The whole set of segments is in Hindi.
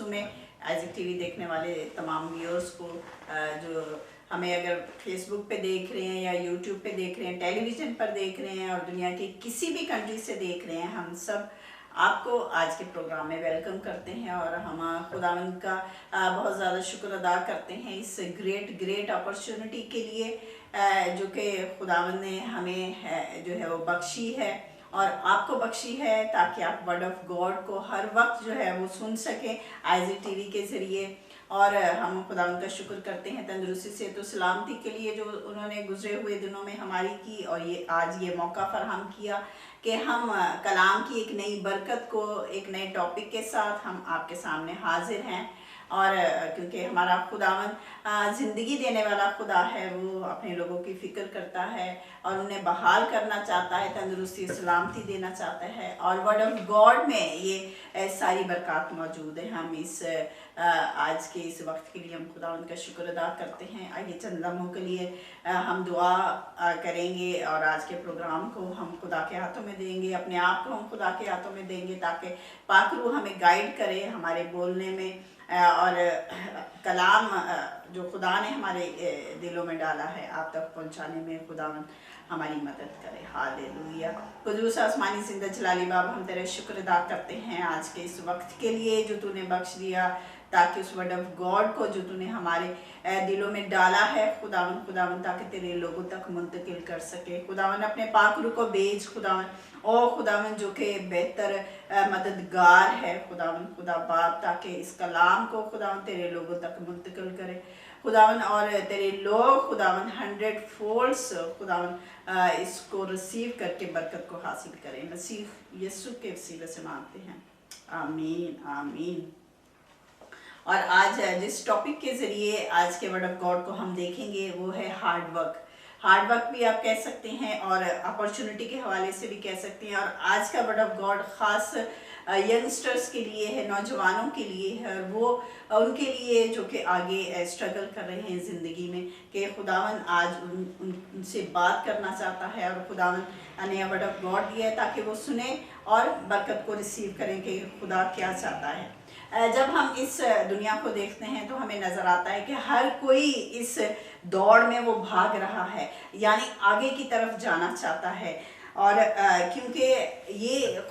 दोस्तों में, आइज़िक टीवी देखने वाले तमाम व्यूअर्स को, जो हमें अगर फेसबुक पे देख रहे हैं या यूट्यूब पे देख रहे हैं, टेलीविज़न पर देख रहे हैं और दुनिया की किसी भी कंट्री से देख रहे हैं, हम सब आपको आज के प्रोग्राम में वेलकम करते हैं और हम खुदावंद का बहुत ज़्यादा शुक्र अदा करते हैं इस ग्रेट अपॉर्चुनिटी के लिए, जो कि खुदावंद ने हमें जो है वो बख्शी है और आपको बख्शी है, ताकि आप वर्ड ऑफ गॉड को हर वक्त जो है वो सुन सकें आइज़िक टीवी के ज़रिए। और हम खुदावंद का शुक्र करते हैं तंदुरुस्ती से तो सलामती के लिए जो उन्होंने गुजरे हुए दिनों में हमारी की, और ये आज ये मौका फराहम किया कि हम कलाम की एक नई बरकत को एक नए टॉपिक के साथ हम आपके सामने हाजिर हैं। और क्योंकि हमारा खुदावंद ज़िंदगी देने वाला खुदा है, वो अपने लोगों की फ़िक्र करता है और उन्हें बहाल करना चाहता है, तंदुरुस्ती सलामती देना चाहता है, और वर्ड ऑफ गॉड में ये सारी बरकत मौजूद है। हम इस आज के इस वक्त के लिए हम खुदावंद का शुक्र अदा करते हैं। आइए चंद लम्हों के लिए हम दुआ करेंगे और आज के प्रोग्राम को हम खुदा के हाथों में देंगे, अपने आप को हम खुदा के हाथों में देंगे, ताकि पाक रूह हमें गाइड करे हमारे बोलने में और कलाम जो खुदा ने हमारे दिलों में डाला है आप तक पहुंचाने में खुदावंद हमारी मदद करे। हालेलुया। कुदूस आसमानी जिंदा जलाली बाब, हम तेरे शुक्र अदा करते हैं आज के इस वक्त के लिए जो तूने बख्श दिया, ताकि उस वर्ड ऑफ गॉड को जो तूने हमारे दिलों में डाला है खुदावन ताकि तेरे लोगों तक मुंतकिल कर सके। खुदावन अपने पाक रूह को भेज खुदावन, ओ खुदावन जो कि बेहतर मददगार है खुदावन खुदा बाप, ताकि इस कलाम को खुदावन तेरे लोगों तक मुंतकिल करे खुदावन, और तेरे लोग खुदावन 100 फोल्ड्स खुदावन इसको रिसीव करके बरकत को हासिल करें। मसीह यीशु के वसीले से मांगते हैं, आमीन आमीन। और आज जिस टॉपिक के ज़रिए आज के वर्ड ऑफ गॉड को हम देखेंगे वो है हार्ड वर्क भी आप कह सकते हैं और अपॉर्चुनिटी के हवाले से भी कह सकते हैं। और आज का वर्ड ऑफ गॉड ख़ास यंगस्टर्स के लिए है, नौजवानों के लिए है, और वो उनके लिए जो कि आगे स्ट्रगल कर रहे हैं ज़िंदगी में, कि खुदावन आज उनसे बात करना चाहता है और खुदावन ने वर्ड ऑफ गॉड दिया है ताकि वो सुने और बरकत को रिसीव करें कि खुदा क्या चाहता है। जब हम इस दुनिया को देखते हैं तो हमें नज़र आता है कि हर कोई इस दौड़ में वो भाग रहा है, यानी आगे की तरफ जाना चाहता है। और क्योंकि ये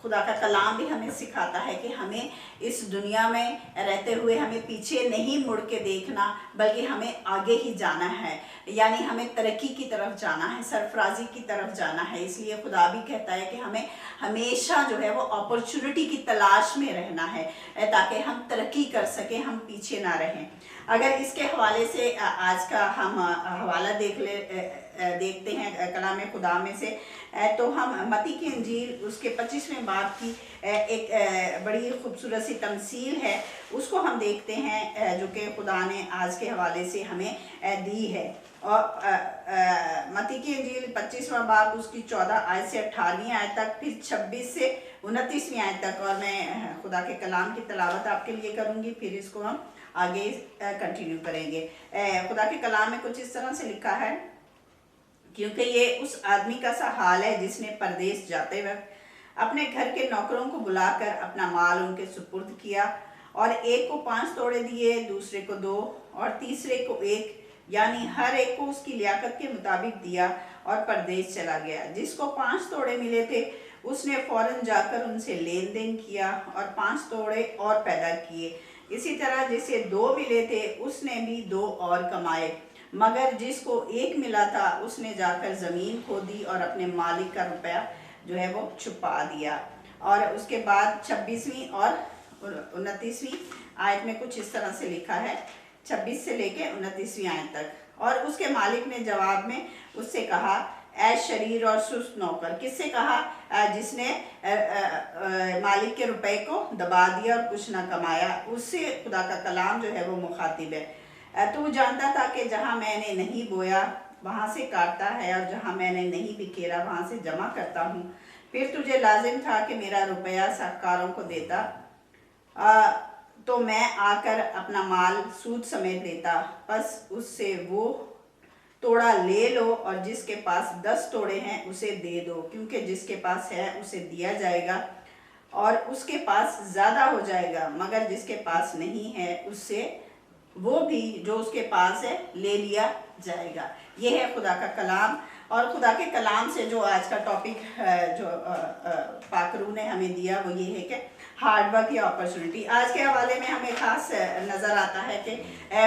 खुदा का कलाम भी हमें सिखाता है कि हमें इस दुनिया में रहते हुए हमें पीछे नहीं मुड़ के देखना, बल्कि हमें आगे ही जाना है, यानी हमें तरक्की की तरफ जाना है, सरफराजी की तरफ जाना है। इसलिए खुदा भी कहता है कि हमें हमेशा जो है वो अपॉर्चुनिटी की तलाश में रहना है, ताकि हम तरक्की कर सकें, हम पीछे ना रहें। अगर इसके हवाले से आज का हम हवाला देखते हैं कलाम खुदा में से, तो हम मत्ती की इंजील उसके 25वें बाब की एक बड़ी खूबसूरत सी तमसील है, उसको हम देखते हैं जो कि खुदा ने आज के हवाले से हमें दी है। और मत्ती की इंजील 25वां बाब उसकी 14 आयत से 18वीं आयत तक, फिर 26 से 29वीं आयत तक, और मैं खुदा के कलाम की तलावत आपके लिए करूँगी, फिर इसको हम आगे कंटिन्यू करेंगे। खुदा के कलाम में कुछ इस तरह से लिखा है, क्योंकि ये उस आदमी का सा हाल है जिसने परदेश जाते वक्त अपने घर के नौकरों को बुलाकर अपना माल उनके सुपुर्द किया, और एक को 5 तोड़े दिए, दूसरे को 2 और तीसरे को 1, यानी हर एक को उसकी लियाकत के मुताबिक दिया, और परदेश चला गया। जिसको 5 तोड़े मिले थे उसने फौरन जाकर उनसे लेन देन किया और 5 तोड़े और पैदा किए। इसी तरह जिसे 2 मिले थे उसने भी 2 और कमाए, मगर जिसको 1 मिला था उसने जाकर ज़मीन खोदी और अपने मालिक का रुपया जो है वो छुपा दिया। और उसके बाद 26वीं और 29वीं आयत में कुछ इस तरह से लिखा है, 26 से लेके 29वीं आयत तक। और उसके मालिक ने जवाब में उससे कहा, ऐ शरीर और सुस्त नौकर। किससे कहा? जिसने मालिक के रुपए को दबा दिया और कुछ ना कमाया, उससे खुदा का कलाम जो है वो मुखातिब है। तू जानता था कि जहाँ मैंने नहीं बोया वहाँ से काटता है, और जहाँ मैंने नहीं बिखेरा वहाँ से जमा करता हूँ। फिर तुझे लाजिम था कि मेरा रुपया साहूकारों को देता, तो मैं आकर अपना माल सूद समेत लेता। बस उससे वो तोड़ा ले लो, और जिसके पास 10 तोड़े हैं उसे दे दो, क्योंकि जिसके पास है उसे दिया जाएगा और उसके पास ज़्यादा हो जाएगा, मगर जिसके पास नहीं है उससे वो भी जो उसके पास है ले लिया जाएगा। ये है खुदा का कलाम। और खुदा के कलाम से जो आज का टॉपिक जो पाकरू ने हमें दिया वो ये है कि हार्ड वर्क या अपॉर्चुनिटी। आज के हवाले में हमें खास नज़र आता है कि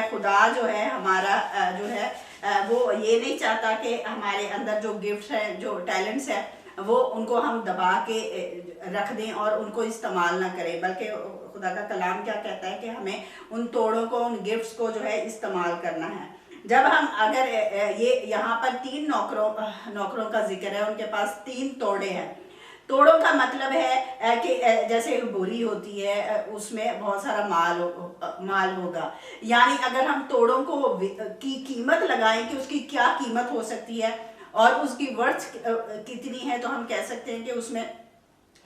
खुदा जो है हमारा जो है वो ये नहीं चाहता कि हमारे अंदर जो गिफ्ट है, जो टैलेंट्स है, वो उनको हम दबा के रख दें और उनको इस्तेमाल ना करें, बल्कि खुदा का कलाम क्या कहता है कि हमें उन तोड़ों को, उन गिफ्ट्स को जो है इस्तेमाल करना है। जब हम अगर ये यहाँ पर 3 नौकरों का जिक्र है, उनके पास 3 तोड़े हैं। तोड़ों का मतलब है कि जैसे एक बोरी होती है, उसमें बहुत सारा माल होगा। यानी अगर हम तोड़ों को की कीमत लगाएं कि उसकी क्या कीमत हो सकती है और उसकी वर्थ कितनी है, तो हम कह सकते हैं कि उसमें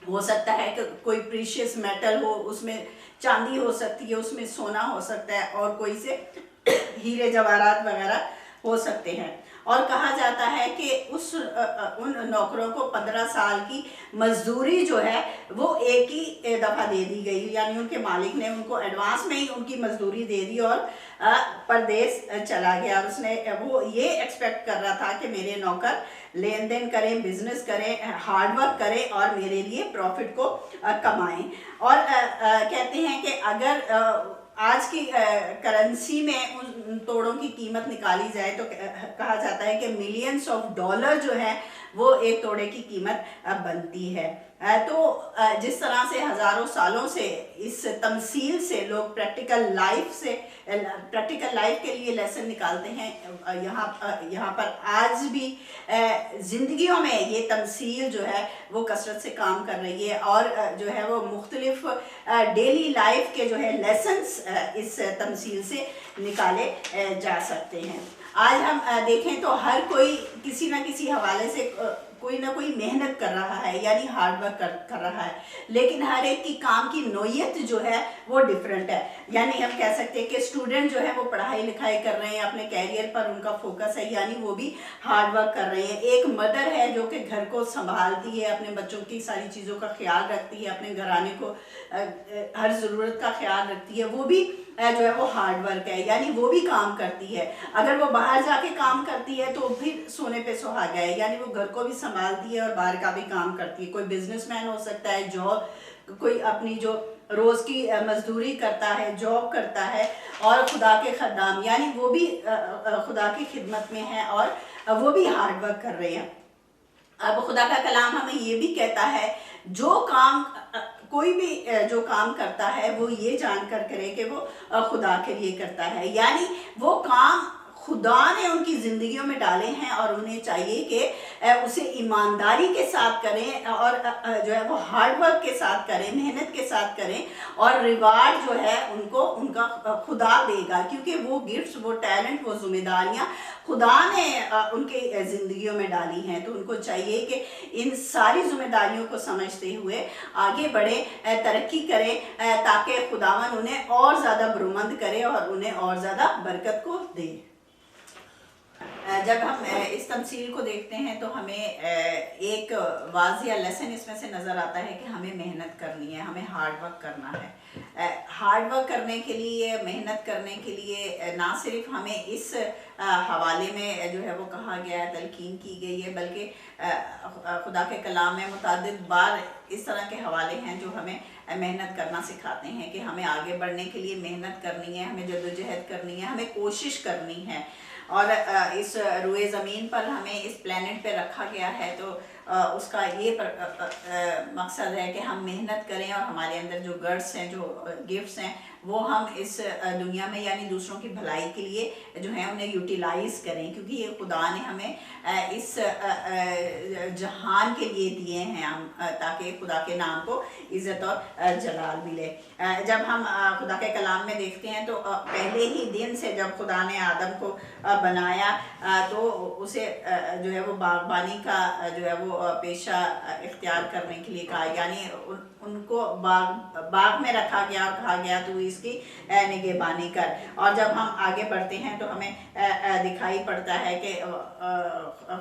हो सकता है कि कोई प्रीशियस मेटल हो, उसमें चांदी हो सकती है, उसमें सोना हो सकता है और कोई से हीरे जवाहरात वगैरह हो सकते हैं। और कहा जाता है कि उन नौकरों को 15 साल की मजदूरी जो है वो एक ही दफ़ा दे दी गई, यानी उनके मालिक ने उनको एडवांस में ही उनकी मजदूरी दे दी और परदेश चला गया। उसने वो ये एक्सपेक्ट कर रहा था कि मेरे नौकर लेन देन करें, बिजनेस करें, हार्ड वर्क करें और मेरे लिए प्रॉफिट को कमाएं। और कहते हैं कि अगर आज की करेंसी में उन तोड़ों की कीमत निकाली जाए तो कहा जाता है कि मिलियंस ऑफ डॉलर जो है वो एक तोड़े की कीमत बनती है। तो जिस तरह से हजारों सालों से इस तमसील से लोग प्रैक्टिकल लाइफ के लिए लेसन निकालते हैं, यहाँ पर आज भी जिंदगियों में ये तमसील जो है वो कसरत से काम कर रही है और जो है वो मुख्तलिफ डेली लाइफ के जो है लेसन्स इस तमसील से निकाले जा सकते हैं। आज हम देखें तो हर कोई किसी न किसी हवाले से कोई ना कोई मेहनत कर रहा है, यानी हार्ड वर्क कर रहा है, लेकिन हर एक की काम की नोयत जो है वो डिफरेंट है। यानी हम कह सकते हैं कि स्टूडेंट जो है वो पढ़ाई लिखाई कर रहे हैं, अपने कैरियर पर उनका फोकस है, यानी वो भी हार्ड वर्क कर रहे हैं। एक मदर है जो कि घर को संभालती है, अपने बच्चों की सारी चीज़ों का ख्याल रखती है, अपने घराने को हर ज़रूरत का ख्याल रखती है, वो भी जो है वो हार्ड वर्क है, यानी वो भी काम करती है। अगर वो बाहर जाके काम करती है तो फिर सोने पे सुहागा है, यानी वो घर को भी संभालती है और बाहर का भी काम करती है। कोई बिजनेसमैन हो सकता है, जॉब, कोई अपनी जो रोज़ की मजदूरी करता है, जॉब करता है, और खुदा के खद्दाम यानी वो भी खुदा की खिदमत में है और वो भी हार्ड वर्क कर रहे हैं। अब खुदा का कलाम हमें ये भी कहता है जो काम कोई भी जो काम करता है वो ये जानकर करे कि वो खुदा के लिए करता है, यानी वो काम खुदा ने उनकी ज़िंदगियों में डाले हैं और उन्हें चाहिए कि उसे ईमानदारी के साथ करें और जो है वो हार्ड वर्क के साथ करें, मेहनत के साथ करें, और रिवार्ड जो है उनको उनका खुदा देगा, क्योंकि वो गिफ्ट्स, वो टैलेंट, वो जिम्मेदारियां खुदा ने उनके ज़िंदगियों में डाली हैं। तो उनको चाहिए कि इन सारी जिम्मेदारियों को समझते हुए आगे बढ़े, तरक्की करें, ताकि खुदावन उन्हें और ज़्यादा बरूमंद करे और उन्हें और ज़्यादा बरकत को दे। जब हम इस तमसील को देखते हैं तो हमें एक वाज़िया लेसन इसमें से नज़र आता है कि हमें मेहनत करनी है, हमें हार्ड वर्क करना है। हार्ड वर्क करने के लिए, मेहनत करने के लिए ना सिर्फ हमें इस हवाले में जो है वो कहा गया है, तलकीन की गई है, बल्कि खुदा के कलाम में मुतादिद बार इस तरह के हवाले हैं जो हमें मेहनत करना सिखाते हैं कि हमें आगे बढ़ने के लिए मेहनत करनी है, हमें जद्दोजहद करनी है, हमें कोशिश करनी है। और इस रुए ज़मीन पर हमें इस प्लेनेट पे रखा गया है तो उसका ये मकसद है कि हम मेहनत करें और हमारे अंदर जो गट्स हैं, जो गिफ्ट्स हैं, वो हम इस दुनिया में यानी दूसरों की भलाई के लिए जो है उन्हें यूटिलाइज करें, क्योंकि ये खुदा ने हमें इस जहान के लिए दिए हैं हम, ताकि खुदा के नाम को इज़्ज़त और जलाल मिले। जब हम खुदा के कलाम में देखते हैं तो पहले ही दिन से जब खुदा ने आदम को बनाया तो उसे जो है वो बागबानी का जो है वो पेशा इख्तियार करने के लिए कहा, यानी उनको बाग में रखा गया और कहा गया तू इसकी निगहबानी कर। और जब हम आगे बढ़ते हैं तो हमें दिखाई पड़ता है कि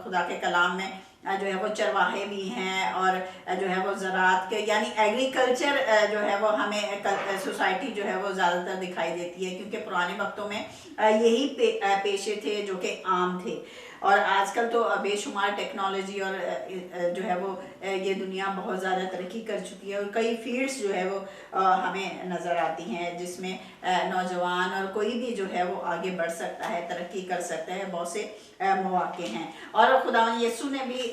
खुदा के कलाम में जो है वो चरवाहे भी हैं, और जो है वो ज़राअत के यानी एग्रीकल्चर जो है वो हमें सोसाइटी जो है वो ज़्यादातर दिखाई देती है, क्योंकि पुराने वक्तों में यही पेशे थे जो कि आम थे। और आजकल तो बेशुमार टेक्नोलॉजी और जो है वो ये दुनिया बहुत ज़्यादा तरक्की कर चुकी है, और कई फील्ड्स जो है वो हमें नज़र आती हैं जिसमें नौजवान और कोई भी जो है वो आगे बढ़ सकता है, तरक्की कर सकता है। बहुत से मौके हैं। और खुदा यीशु ने भी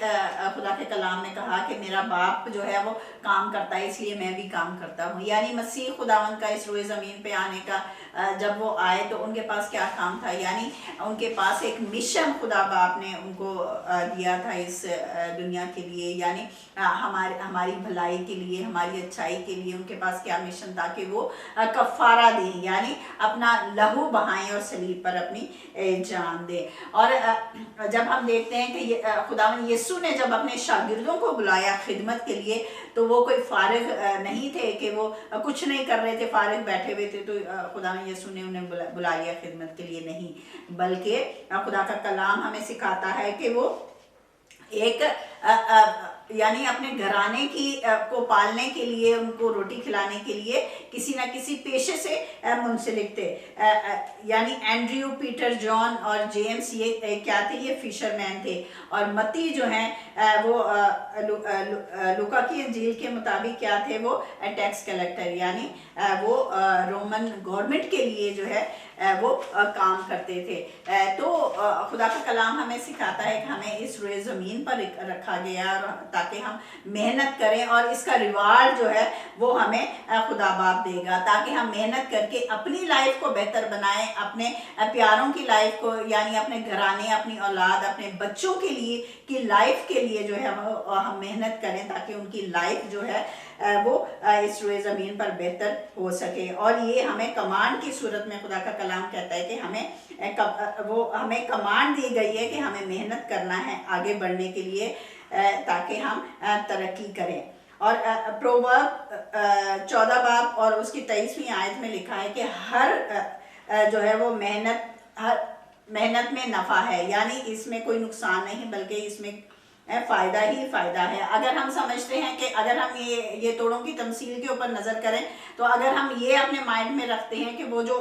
खुदा के कलाम में कहा कि मेरा बाप जो है वो काम करता है, इसलिए मैं भी काम करता हूँ। यानी मसीह खुदावन का इस रोए ज़मीन पे आने का जब वो आए तो उनके पास क्या काम था, यानी उनके पास एक मिशन खुदा बाप ने उनको दिया था इस दुनिया के लिए, यानी हमारी भलाई के लिए, हमारी अच्छाई के लिए उनके पास क्या मिशन था कि वो कफ़ारा दें, यानी अपना लहू बहाएं और सलीब पर अपनी जान दें। और जब हम देखते हैं कि खुदावन यीशु ने जब अपने शागिर्दों को बुलाया खिदमत के लिए, तो वो कोई फारिग नहीं थे कि वो कुछ नहीं कर रहे थे, फारिग बैठे हुए थे, तो खुदावन यीशु ने उन्हें बुला लिया खिदमत के लिए, नहीं, बल्कि खुदा का कलाम हमें सिखाता है कि वो एक यानी अपने घराने की को पालने के लिए, उनको रोटी खिलाने के लिए किसी ना किसी पेशे से मुंसलिक थे। यानी एंड्रयू, पीटर, जॉन और जेम्स ये क्या थे, ये फिशरमैन थे। और मत्ती जो हैं वो लूका की इंजील के मुताबिक क्या थे, वो टैक्स कलेक्टर, यानी वो रोमन गवर्नमेंट के लिए जो है वो काम करते थे। तो खुदा का कलाम हमें सिखाता है कि हमें इस रोए ज़मीन पर रखा गया ताकि हम मेहनत करें, और इसका रिवार्ड जो है वो हमें खुदा बाप देगा, ताकि हम मेहनत करके अपनी लाइफ को बेहतर बनाएं, अपने प्यारों की लाइफ को, यानी अपने घराने, अपनी औलाद, अपने बच्चों के लिए की लाइफ के लिए जो है हम मेहनत करें, ताकि उनकी लाइफ जो है वो इस रोए ज़मीन पर बेहतर हो सके। और ये हमें कमांड की सूरत में खुदा का कलाम कहता है कि हमें कमांड दी गई है कि हमें मेहनत करना है आगे बढ़ने के लिए, ताकि हम तरक्की करें। और प्रोवर्ब 14 बाब और उसकी 23वीं आयत में लिखा है कि हर जो है वो मेहनत में नफ़ा है, यानी इसमें कोई नुकसान नहीं, बल्कि इसमें फ़ायदा ही फ़ायदा है। अगर हम समझते हैं कि अगर हम ये तोड़ों की तमसील के ऊपर नज़र करें, तो अगर हम ये अपने माइंड में रखते हैं कि वो जो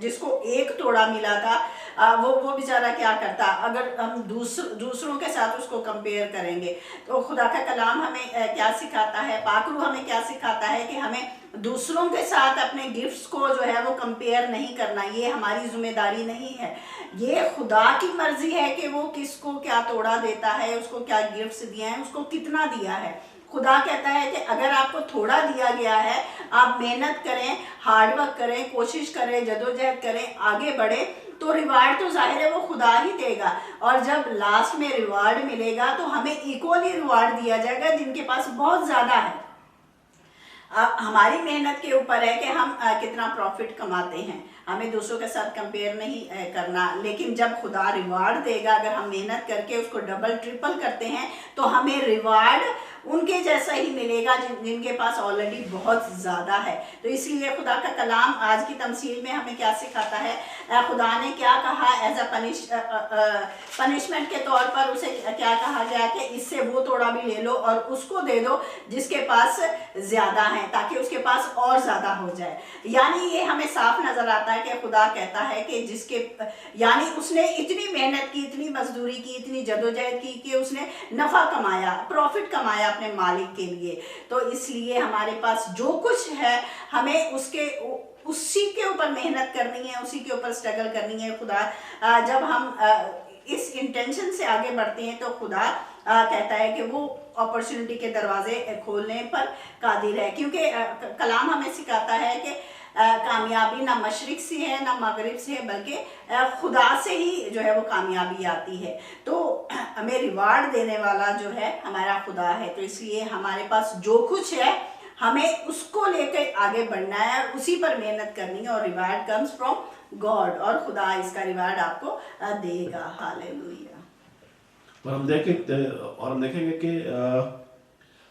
जिसको एक तोड़ा मिला था वो बेचारा क्या करता, अगर हम दूसरों के साथ उसको कंपेयर करेंगे, तो खुदा का कलाम हमें क्या सिखाता है, पाकरू हमें क्या सिखाता है कि हमें दूसरों के साथ अपने गिफ्ट्स को जो है वो कंपेयर नहीं करना, ये हमारी जिम्मेदारी नहीं है। ये खुदा की मर्जी है कि वो किसको क्या तोड़ा देता है, उसको क्या गिफ्ट्स दिए हैं, उसको कितना दिया है। खुदा कहता है कि अगर आपको थोड़ा दिया गया है, आप मेहनत करें, हार्डवर्क करें, कोशिश करें, जदोजहद करें, आगे बढ़े, तो रिवार्ड तो जाहिर है वो खुदा ही देगा। और जब लास्ट में रिवार्ड मिलेगा तो हमें इक्वली रिवार्ड दिया जाएगा जिनके पास बहुत ज़्यादा है। हमारी मेहनत के ऊपर है कि हम कितना प्रॉफिट कमाते हैं, हमें दूसरों के साथ कंपेयर नहीं करना। लेकिन जब खुदा रिवार्ड देगा, अगर हम मेहनत करके उसको डबल ट्रिपल करते हैं, तो हमें रिवार्ड उनके जैसा ही मिलेगा जिनके पास ऑलरेडी बहुत ज़्यादा है। तो इसलिए खुदा का कलाम आज की तमसील में हमें क्या सिखाता है, खुदा ने क्या कहा, एज अ पनिशमेंट के तौर पर उसे क्या कहा गया कि इससे वो तोड़ा भी ले लो और उसको दे दो जिसके पास ज़्यादा है, ताकि उसके पास और ज़्यादा हो जाए। यानी ये हमें साफ नज़र आता है कि खुदा कहता है कि यानी उसने इतनी मेहनत की, इतनी मजदूरी की, इतनी जदोजहद की कि उसने नफ़ा कमाया, प्रॉफिट कमाया अपने मालिक के लिए। तो इसलिए हमारे पास जो कुछ है हमें उसी के ऊपर मेहनत करनी है, उसी के ऊपर स्ट्रगल करनी है। खुदा जब हम इस इंटेंशन से आगे बढ़ते हैं तो खुदा कहता है कि वो अपॉर्चुनिटी के दरवाजे खोलने पर कादिर है, क्योंकि कलाम हमें सिखाता है कि कामयाबी ना मशरिक से है ना मगरिब से है, बल्कि खुदा से ही जो है वो कामयाबी आती है। तो हमें रिवार्ड देने वाला जो है हमारा खुदा है। तो इसलिए हमारे पास जो कुछ है हमें उसको लेकर आगे बढ़ना है, उसी पर मेहनत करनी है, और रिवार्ड कम्स फ्रॉम गॉड, और खुदा इसका रिवार्ड आपको देगा। हालेलुया। और हम देखेंगे कि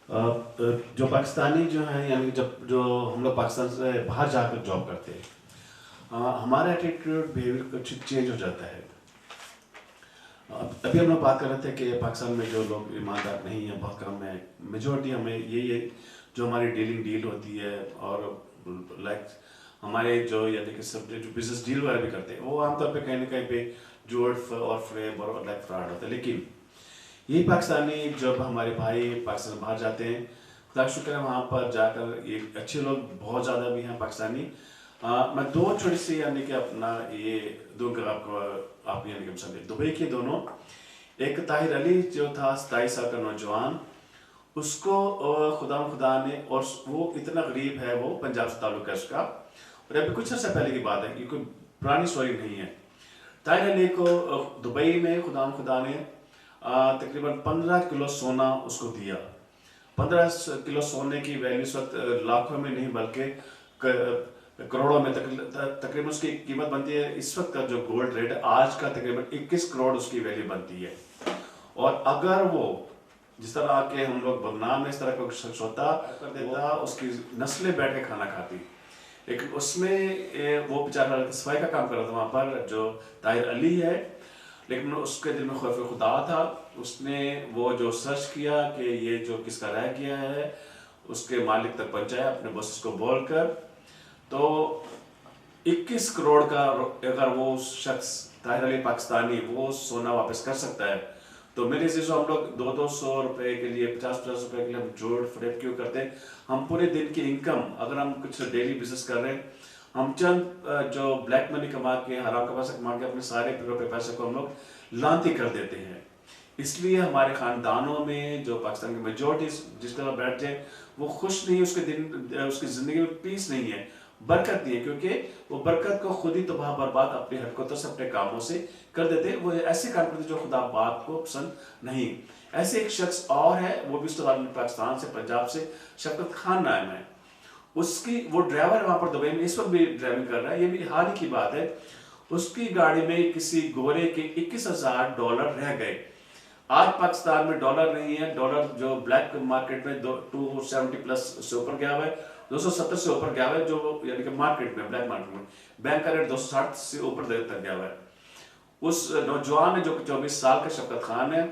जो पाकिस्तानी जो हैं, यानी जो हम लोग पाकिस्तान से बाहर जाकर जॉब करते हैं, हमारा एटीट्यूड बिहेवियर कुछ चेंज हो जाता है। अभी हम लोग बात कर रहे थे कि पाकिस्तान में जो लोग ईमानदार नहीं है बहुत कम है। मेजोरिटी हमें यही है जो हमारी डीलिंग डील होती है और लाइक हमारे जो यानी कि सब जो बिजनेस डील वगैरह भी करते हैं वो आमतौर पे कहीं ना कहीं पे झूठ और फ्रेब और लाइक फ्रॉड होता है। लेकिन यही पाकिस्तानी जब हमारे भाई पाकिस्तान बाहर जाते हैं, खुदा का शुक्र है वहाँ पर जाकर ये अच्छे लोग बहुत ज़्यादा भी हैं पाकिस्तानी। मैं दो छोटी सी यानी कि अपना ये दो आपको आप यानी कि समझे दुबई के दोनों, एक ताहिर अली जो था 27 साल का नौजवान, उसको खुदा ने, और वो इतना गरीब है, वो पंजाब से ताल्लुक है उसका, और अभी कुछ अर्से पहले की बात है, ये कोई पुरानी स्टोरी नहीं है। ताहिर अली को दुबई में खुदा ने तकरीबन 15 किलो सोना उसको दिया। 15 किलो सोने की वैल्यू इस वक्त लाखों में नहीं बल्कि करोड़ों में तकरीबन उसकी कीमत बनती है। इस वक्त का जो गोल्ड रेट है आज का तकरीबन 21 करोड़ उसकी वैल्यू बनती है। और अगर वो जिस तरह के हम लोग बदनाम इस तरह का शख्स होता कर देता, उसकी नस्लें बैठ के खाना खाती। लेकिन उसमें वो बेचारा सफाई का काम कर रहा था वहाँ पर जो ताहिर अली है, लेकिन उसके दिल में खौफ खुदा था। उसने वो जो सर्च किया कि ये जो किसका रह गया है, उसके मालिक तक पहुंचाया अपने बॉस को बोलकर। तो 21 करोड़ का अगर वो शख्स ताहिर अली पाकिस्तानी वो सोना वापस कर सकता है, तो मेरे से हम लोग 200 रुपए के लिए 50 रुपए के लिए हम जोड़ फ्रेब क्यों करते हैं। हम पूरे दिन की इनकम, अगर हम कुछ डेली बिजनेस कर रहे हैं, हम चंद जो ब्लैक मनी कमा के हराम का पैसा कमा के अपने सारे पैसे को हम लोग लानती कर देते हैं। इसलिए हमारे खानदानों में जो पाकिस्तान की मेजोरिटी जिस तरह बैठ जाए वो खुश नहीं, उसकी ज़िंदगी में पीस नहीं है, बरकत नहीं है, क्योंकि वो बरकत को खुद ही तबाह बर्बाद अपनी हरकतों से अपने कामों से कर देते हैं। वो ऐसे काम करते जो खुदा बाप को पसंद नहीं। ऐसे एक शख्स और है, वो भी पाकिस्तान से पंजाब से, शफकत खान नाम है उसकी। वो ड्राइवर है वहाँ पर दुबई में, इस वक्त भी ड्राइविंग कर रहा है, ये भी हाल ही की बात है। उसकी गाड़ी में किसी गोरे के $21,000 रह गए। आज पाकिस्तान में डॉलर नहीं है, डॉलर जो ब्लैक मार्केट में 270 प्लस से ऊपर गया हुआ है, 270 से ऊपर गया हुआ है, जो यानी कि मार्केट में ब्लैक मार्केट में बैंक का रेट 260 से ऊपर तक गया हुआ है। उस नौजवान ने जो 24 साल का शफकत खान है,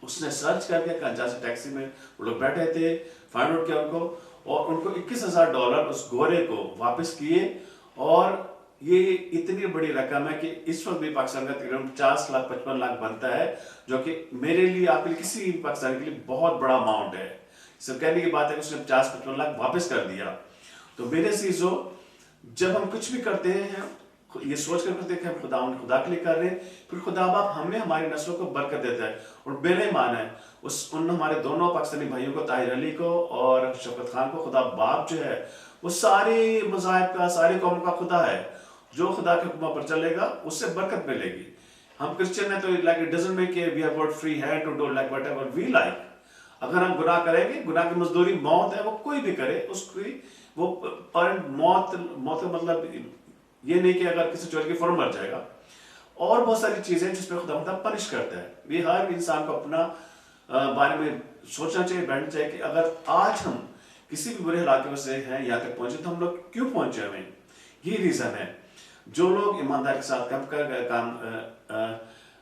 उसने सर्च करके कंजा से टैक्सी में वो लोग बैठे थे, फाइंड आउट किया उनको, और उनको $21,000 उस गोरे को वापस किए। और ये इतनी बड़ी रकम है कि इस वक्त भी पाकिस्तान का तकरीबन 50 लाख 55 लाख बनता है, जो कि मेरे लिए, आपके लिए, किसी पाकिस्तानी के लिए बहुत बड़ा अमाउंट है। सिर्फ कहने की बात है कि उसने 50-55 लाख वापस कर दिया। तो मेरे चीज़ों, जब हम कुछ भी करते हैं ये सोच कर करते हैं कि हम खुदा के लिए कर रहे हैं, फिर खुदा बाप हमें हमारी नस्लों को बरकत देता है। और मेरा ईमान है उन हमारे दोनों पाकिस्तानी भाइयों को, ताहिर अली को और शफकत खान को, खुदा बाप जो है वो सारे मज़ाहिब का, सारी कौम का खुदा है। जो खुदा के हुक्म पर चलेगा उससे बरकत मिलेगी। हम क्रिश्चियन है तो like it doesn't make we have got free hand to do like whatever we like. अगर हम गुनाह करेंगे, गुनाह की मजदूरी मौत है, वो कोई भी करे उसकी वो पर मौत का मतलब ये नहीं कि अगर किसी चोरी के फौरन मर जाएगा। और बहुत सारी चीजें जिसपे खुदा पनिश करता है। ये हर इंसान को अपना बारे में सोचना चाहिए, बैठना चाहिए कि अगर आज हम किसी भी बुरे हालात से हैं यहाँ तक पहुंचे तो हम लोग क्यों पहुंचे, हमें ये रीजन है। जो लोग ईमानदारी के साथ काम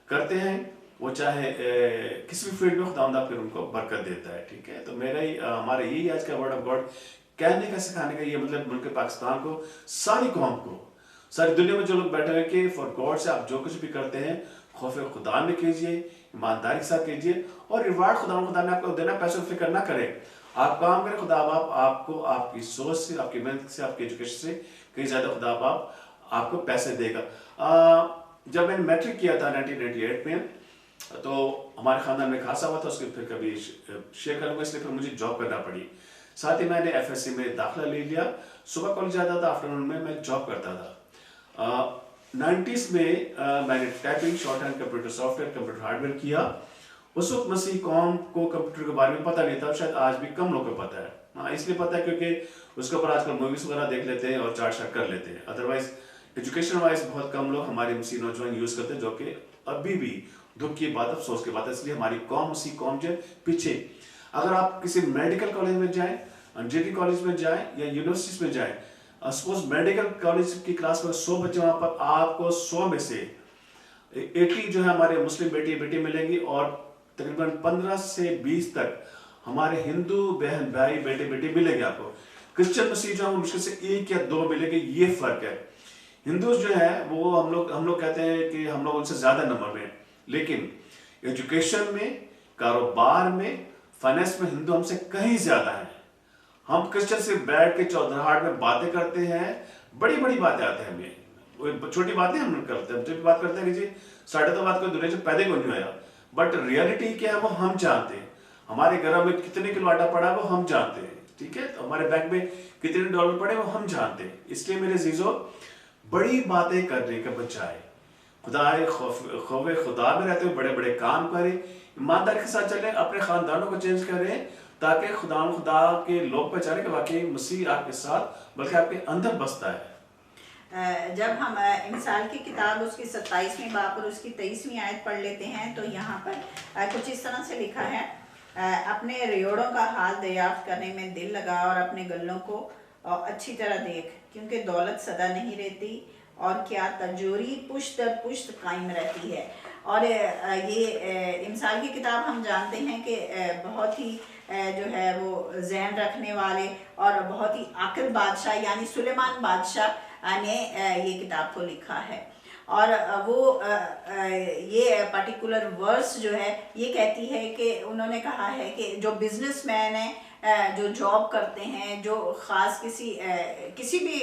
करते हैं, वो चाहे किसी भी फील्ड में खुदा फिर उनको बरकत देता है। ठीक है, तो मेरा ही हमारा यही आज का वर्ड ऑफ गॉड कहने का, सिखाने का ये मतलब मुल्क पाकिस्तान को, सारी कौम को, सारी दुनिया में जो लोग बैठे हुए कि फॉर गॉड से आप जो कुछ भी करते हैं खौफ खुदा में कीजिए, ईमानदारी के साथ कीजिए, और रिवार्ड खुदा ने आपको देना, पैसे की फिक्र ना करें। आप काम करें, खुदा बाप आपको आपकी सोच से, आपकी मेहनत से, आपकी एजुकेशन से कहीं ज्यादा खुदा बाप आपको पैसे देगा। जब मैंने मैट्रिक किया था 1998 में, तो हमारे खानदान में खासा हुआ था, उसके फिर कभी शेयर करूंगा, इसलिए फिर मुझे जॉब करना पड़ी। साथ ही मैंने FSC में दाखिला ले लिया। सुबह कॉलेज जाता था, आफ्टरनून में मैं जॉब करता था। 90s में मैंने typing, short hand, computer software, computer hardware किया। उस वक्त मसीह कौम को कंप्यूटर के बारे में पता नहीं था, शायद आज भी कम लोगों को पता है। हाँ, इसलिए पता है क्योंकि उसके ऊपर आजकल मूवीज वगैरह देख लेते हैं और चार्ट शार्ट कर लेते हैं। अदरवाइज एजुकेशन वाइज बहुत कम लोग हमारे मसीह नौजवान यूज करते हैं, जो कि अभी भी दुख की बात, अफसोस की बात है। इसलिए हमारी कौम, मसीह कौम जो पीछे। अगर आप किसी मेडिकल कॉलेज में जाएं, इंजीनियरिंग कॉलेज में जाएं या यूनिवर्सिटीज में जाएं, सपोज मेडिकल कॉलेज की क्लास में 100 बच्चे, वहां पर आपको 100 में से 80 जो है हमारे मुस्लिम बेटी मिलेंगी और तकरीबन 15 से 20 तक हमारे हिंदू बहन भाई बेटी मिलेंगे आपको। क्रिश्चियन मसीह जो है मुश्किल से 1 या 2 मिलेंगे, ये फर्क है। हिंदूज जो है वो हम लोग कहते हैं कि हम लोग उनसे ज्यादा नंबर में हैं, लेकिन एजुकेशन में, कारोबार में, फाइनेंस में हिंदू हमसे कहीं ज्यादा हैं। हम क्रिश्चियन से बैठ के चौधराहट में बातें करते हैं, बड़ी बड़ी बातें आती हैं हमें, वो छोटी बातें हम लोग करते हैं। जब बात करते हैं कि जी साढ़े तो बात कोई दुनिया से पैदे को नहीं आया, बट रियलिटी क्या है वो हम जानते हैं। हमारे घर में कितने किलो आटा पड़ा वो हम जानते हैं, ठीक है। तो हमारे बैंक में कितने डॉलर पड़े वो हम जानते हैं। इसलिए मेरे जीजो, बड़ी बातें करने के बजाय खौफे खुदा में रहते हुए बड़े बड़े काम करें, ईमानदारी के साथ चलें, अपने खानदानों को चेंज करें, ताकि खुदा के लोग पहचाने कि वाकई मसीह आपके साथ बल्कि आपके अंदर बसता है। जब हम इंसान की किताब उसकी 27वीं बाब और उसकी 23वीं आयत पढ़ लेते हैं तो यहाँ पर कुछ इस तरह से लिखा है, अपने रेड़ों का हाल दरियाफ्त करने में दिल लगा और अपने गल्लों को अच्छी तरह देख, क्योंकि दौलत सदा नहीं रहती और क्या तजोरी पुश्त दर पुश्त कायम रहती है। और ये इंसान की किताब हम जानते हैं कि बहुत ही जो है वो जहन रखने वाले और बहुत ही आकिल बादशाह यानी सुलेमान बादशाह ने ये किताब को लिखा है। और वो ये पर्टिकुलर वर्स जो है ये कहती है कि उन्होंने कहा है कि जो बिजनेसमैन है, जो जॉब करते हैं, जो ख़ास किसी भी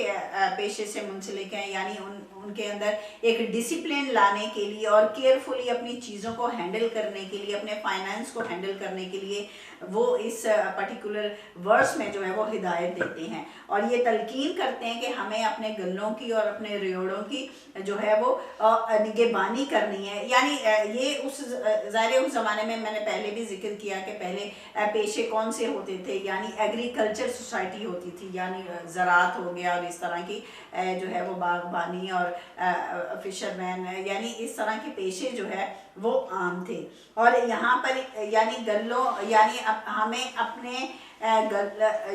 पेशे से मुंसलिक हैं, यानी उनके अंदर एक डिसिप्लिन लाने के लिए और केयरफुली अपनी चीज़ों को हैंडल करने के लिए, अपने फाइनेंस को हैंडल करने के लिए वो इस पर्टिकुलर वर्स में जो है वो हिदायत देते हैं और ये तलकीन करते हैं कि हमें अपने गल्लों की और अपने रेड़ों की जो है वो निगहबानी करनी है। यानी ये उस ज़ाहिर उस ज़माने में मैंने पहले भी जिक्र किया कि पहले पेशे कौन से होते थे, यानी एग्रीकल्चर सोसाइटी होती थी, यानी ज़राअत हो गया और इस तरह की जो है वो बागबानी और फिशरमैन, यानी इस तरह के पेशे जो है वो आम थे। और यहाँ पर यानी गल्लों यानी हमें अपने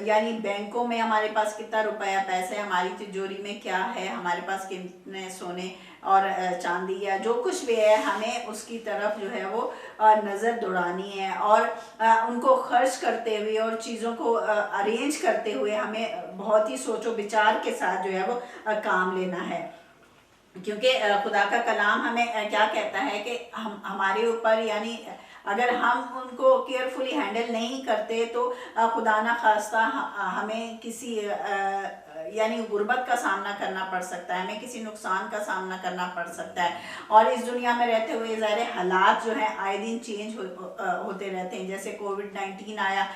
यानी बैंकों में हमारे पास कितना रुपया पैसा है, हमारी तिजोरी में क्या है, हमारे पास कितने सोने और चांदी या जो कुछ भी है, हमें उसकी तरफ जो है वो नज़र दौड़ानी है और उनको खर्च करते हुए और चीज़ों को अरेंज करते हुए हमें बहुत ही सोचो विचार के साथ जो है वो काम लेना है। क्योंकि खुदा का कलाम हमें क्या कहता है कि हमारे ऊपर यानी अगर हम उनको केयरफुली हैंडल नहीं करते तो खुदा ना खास्ता हमें किसी यानी गुर्बत का सामना करना पड़ सकता है, हमें किसी नुकसान का सामना करना पड़ सकता है। और इस दुनिया में रहते हुए ज़ाहिर हालात जो हैं आए दिन चेंज होते रहते हैं। जैसे कोविड-19 आया,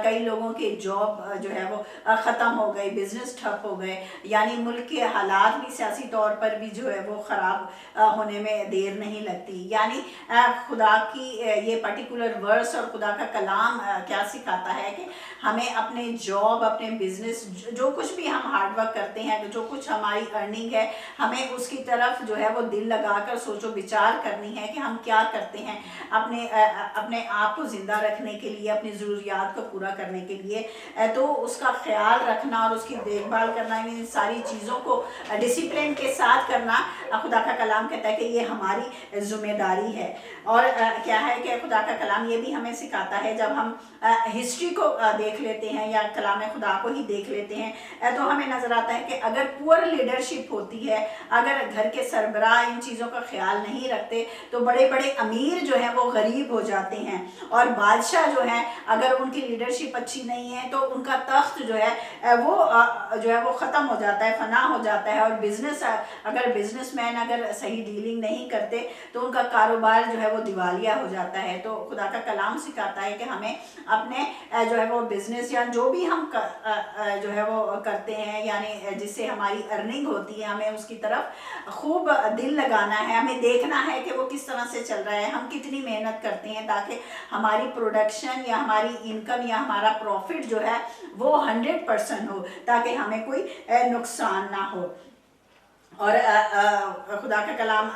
कई लोगों के जॉब जो है वो ख़त्म हो गए, बिजनेस ठप हो गए, यानी मुल्क के हालात भी सियासी तौर पर भी जो है वो ख़राब होने में देर नहीं लगती। यानी खुदा की ये पर्टिकुलर वर्स और खुदा का कलाम क्या सिखाता है कि हमें अपने जॉब, अपने बिजनेस, जो कुछ भी हम हार्डवर्क करते हैं, जो कुछ हमारी अर्निंग है, हमें उसकी तरफ जो है वो दिल लगाकर सोचो विचार करनी है कि हम क्या करते हैं अपने आप को ज़िंदा रखने के लिए, अपनी ज़रूरियात को पूरा करने के लिए। तो उसका ख्याल रखना और उसकी देखभाल करना, इन सारी चीज़ों को डिसिप्लिन के साथ करना, खुदा का कलाम कहता है कि ये हमारी जिम्मेदारी है। और क्या है कि खुदा का कलाम ये भी हमें सिखाता है, जब हम हिस्ट्री को देख लेते हैं या कलाम खुदा को ही देख लेते हैं तो हमें नज़र आता है कि अगर पुअर लीडरशिप होती है, अगर घर के सरबराह इन चीज़ों का ख्याल नहीं रखते तो बड़े बड़े अमीर जो हैं वो गरीब हो जाते हैं, और बादशाह जो हैं अगर उनकी लीडरशिप अच्छी नहीं है तो उनका तख्त जो है वो ख़त्म हो जाता है, फना हो जाता है। और अगर बिजनेसमैन अगर सही डीलिंग नहीं करते तो उनका कारोबार जो है वो दिवालिया हो जाता है। तो खुदा का कलाम सिखाता है कि हमें अपने जो है वो बिजनेस या जो भी हम जो है वो करते हैं, यानी जिससे हमारी अर्निंग होती है, हमें उसकी तरफ खूब दिल लगाना है, हमें देखना है कि वो किस तरह से चल रहा है, हम कितनी मेहनत करते हैं, ताकि हमारी प्रोडक्शन या हमारी इनकम या हमारा प्रॉफिट जो है वो 100% हो, ताकि हमें कोई नुकसान ना हो। और खुदा का कलाम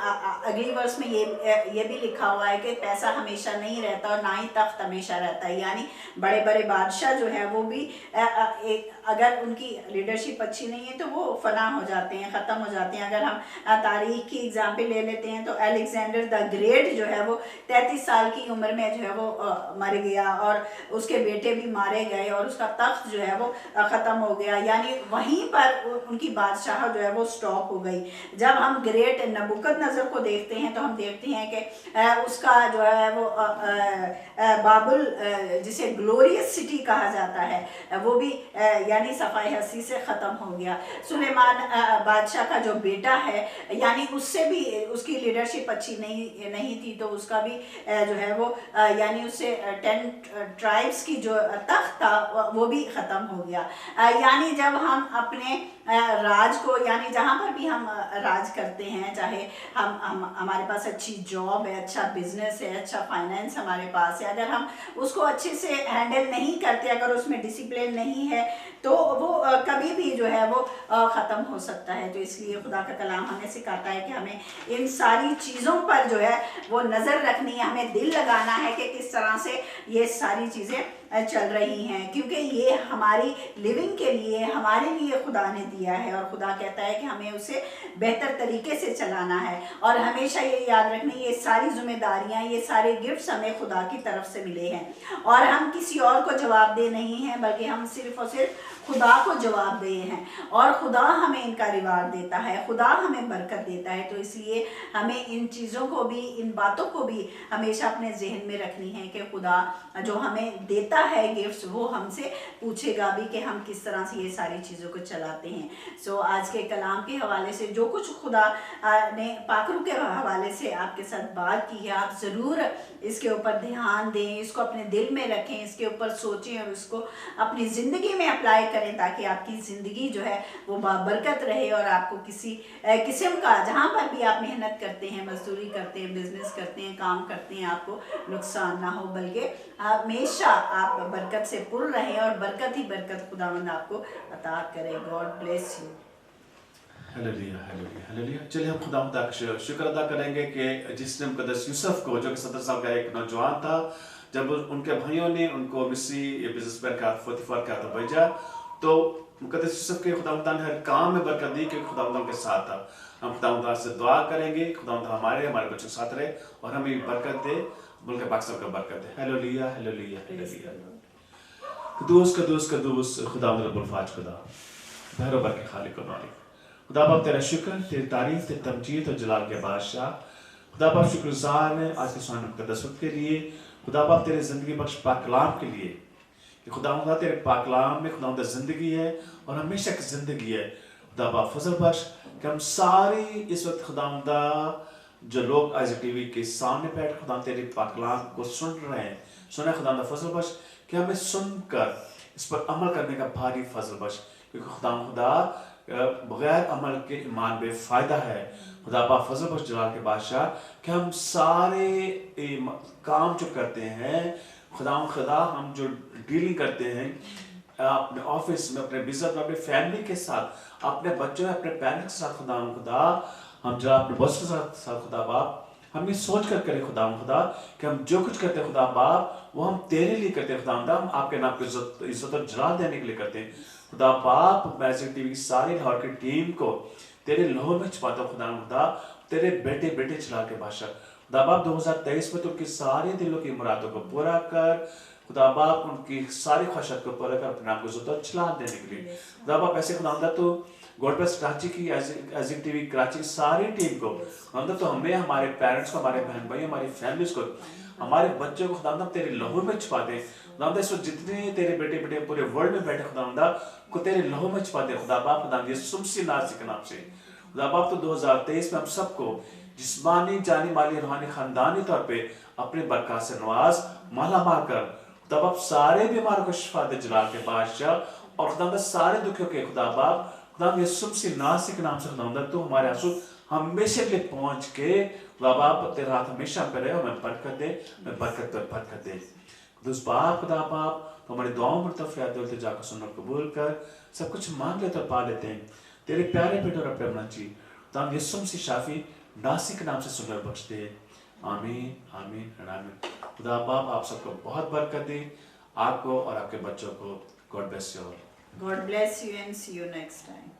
अगली वर्स में ये भी लिखा हुआ है कि पैसा हमेशा नहीं रहता और ना ही तख्त हमेशा रहता है। यानी बड़े बड़े बादशाह जो है वो भी अगर उनकी लीडरशिप अच्छी नहीं है तो वो फना हो जाते हैं, ख़त्म हो जाते हैं। अगर हम तारीख की एग्जाम्पल ले लेते हैं तो अलेक्जेंडर द ग्रेट जो है वो 33 साल की उम्र में जो है वो मर गया और उसके बेटे भी मारे गए और उसका तख्त जो है वो ख़त्म हो गया। यानी वहीं पर उनकी बादशाह जो है वो स्टॉप हो गई। जब हम ग्रेट नबूकदनेस्सर को देखते हैं तो हम देखते हैं कि उसका जो है वो बाबुल जिसे ग्लोरियस सिटी कहा जाता है वो भी यानी सफाई हसी से ख़त्म हो गया। सुलेमान बादशाह का जो बेटा है यानी उससे भी उसकी लीडरशिप अच्छी नहीं थी तो उसका भी जो है वो यानी उससे 10 ट्राइब्स की जो तख्त था वो भी ख़त्म हो गया। यानी जब हम अपने राज को यानी जहाँ पर भी हम राज करते हैं, चाहे हम हमारे पास अच्छी जॉब है, अच्छा बिजनेस है, अच्छा फाइनेंस हमारे पास है, अगर हम उसको अच्छे से हैंडल नहीं करते, अगर उसमें डिसिप्लिन नहीं है तो वो कभी भी जो है वो ख़त्म हो सकता है। तो इसलिए खुदा का कलाम हमें सिखाता है कि हमें इन सारी चीज़ों पर जो है वो नज़र रखनी है, हमें दिल लगाना है कि किस तरह से ये सारी चीज़ें चल रही हैं, क्योंकि ये हमारी लिविंग के लिए हमारे लिए खुदा ने दिया है और खुदा कहता है कि हमें उसे बेहतर तरीके से चलाना है। और हमेशा ये याद रखना, ये सारी जिम्मेदारियां, ये सारे गिफ्ट्स हमें खुदा की तरफ से मिले हैं और हम किसी और को जवाबदेह नहीं हैं, बल्कि हम सिर्फ और सिर्फ खुदा को जवाबदेह हैं और खुदा हमें इनका रिवार्ड देता है, खुदा हमें बरकत देता है। तो इसलिए हमें इन चीज़ों को भी, इन बातों को भी हमेशा अपने जहन में रखनी है कि खुदा जो हमें देता है गिफ्ट्स वो हमसे पूछेगा भी कि हम किस तरह से ये सारी चीज़ों को चलाते हैं। सो आज के कलाम के हवाले से जो कुछ खुदा ने पाकरू के हवाले से आपके साथ बात की है, आप ज़रूर इसके ऊपर ध्यान दें, इसको अपने दिल में रखें, इसके ऊपर सोचें और इसको अपनी ज़िंदगी में अप्लाई करें ताकि आपकी ज़िंदगी जो है वो बाबरकत रहे और आपको किसी किस्म का, जहाँ पर भी आप मेहनत करते हैं, मजदूरी करते हैं, बिजनेस करते हैं, काम करते हैं, आपको नुकसान ना हो, बल्कि हमेशा आप बरकत से पुर रहें और बरकत ही बरकत खुदावंद आपको अता करे। God bless you. Hallelujah, hallelujah, hallelujah. चलिए हम खुदा का शुक्र अदा करेंगे कि जिसने मुकद्दस यूसुफ को, जो कि 17 साल का एक नौजवान था, जब उनके भाइयों ने उनको मिस्री बिजनेसमैन का पोतीफर का तो भेजा, तो मुकद्दस यूसुफ के खुदावंद ने हर काम में बरकत दी क्योंकि खुदावंद के साथ था। हम खुदावंद से दुआ करेंगे खुदावंद हमारे बच्चों के साथ रहे और हमें बरकत दे, मुल्क पाक सब का बरकत दे। Hallelujah, hallelujah, hallelujah. कदूस कदूस कदूस खुदावंद रब्बुल फाज खुदा, बहरोबर के खालिक और मालिक। खुदा बाप तेरा शुक्र, तेरी तारीफ, तेरी तमजीद और जलाल के बादशाह। खुदा बाप शुक्रगुजार है आज के सुहाने मुकद्दस वक्त के लिए, खुदा बाप तेरे ज़िंदगी बख्श पाक कलाम के लिए कि खुदा तेरे पाक कलाम में खुदा ज़िंदगी है और हमेशा की ज़िंदगी है। खुदा बाप फजल बख्श कि हम सारी इस वक्त खुदा जो लोग आज टीवी के सामने बैठ खुदा तेरे पाक कलाम को सुन रहे हैं, सुने खुदा फजल बख्श कि हमें सुनकर इस पर अमल करने का भारी फजल बख्श, क्योंकि खुदा बगैर अमल के ईमान बेफायदा है। खुदा पाक फजल बख्श जलाल के बादशाह कि हम सारे काम जो करते हैं खुदा हम जो डीलिंग करते हैं अपने ऑफिस में, अपने बिजनेस में, अपने फैमिली के साथ, अपने बच्चों में, अपने पेरेंट्स के साथ, खुदा हम जरा अपने बॉस के साथ खुदा बाप हम ये सोच कर करें खुदा कि हम जो कुछ करते हैं खुदा बाप वो हम तेरे लिए करते हैं खुदा, हम आपके नाम की इज्जत और जलाल देने के लिए करते हैं खुदा बाप। मैजिक टीवी की सारी लाहौर की टीम को तेरे लहू में छुपाता हूँ खुदा, तेरे बेटे बेटे चला के बादशाह खुदा बाप 2023 में तो उनकी सारे दिलों की मुरादों को पूरा कर खुदा बाप, उनकी सारी ख्वाहिशात को पूरा कर अपने नाम को इज्जत और जलाल देने के लिए खुदा बाप। ऐसे खुदा तो गॉड ब्लेस कराची की मैजिक टीवी कराची की सारी टीम को खुदा तो हमें, हमारे पेरेंट्स को, हमारे बहन भाई, हमारी फैमिलीज को, हमारे बच्चों को खुदा तेरे लहू में छुपा दे खुदा। इस वक्त जितने तेरे बेटे बेटे पूरे वर्ल्ड में बैठे खुदा को तेरे लहू में छुपा दे खुदा बाप। खुदा यीशु मसीह नाज़ के नाम से खुदा बाप तो 2023 में हम सबको जिस्मानी, जानी, माली, रूहानी, खानदानी तौर पे अपने बरकत से नवाज, माला माल कर खुदा बाप। सारे बीमारों को शिफा दे जलाल के बादशाह और खुदा सारे दुखियों के खुदा बाप खुदा यीशु मसीह नाज़ के नाम से खुदा तो हमारे आंसू हमेशा के लिए पहुंच के खुदा बाप तेरा हाथ हमेशा पे रहे, हमें बरकत दे, हमें बरकत पर बरकत दे। खुदा बाप खुदा बाप तो हमारी दुआओं पर तो फरियाद बोलते जाकर सुनना कबूल कर, सब कुछ मांग लेते और पा लेते हैं तेरे प्यारे बेटे और अपने मर्जी ताम यसुम सी शाफी नासिक के नाम से सुनकर बख्शते हैं। आमीन आमीन और आमीन। खुदा बाप आप सबको बहुत बरकत दे, आपको और आपके बच्चों को। God bless you all. God bless you and see you next time.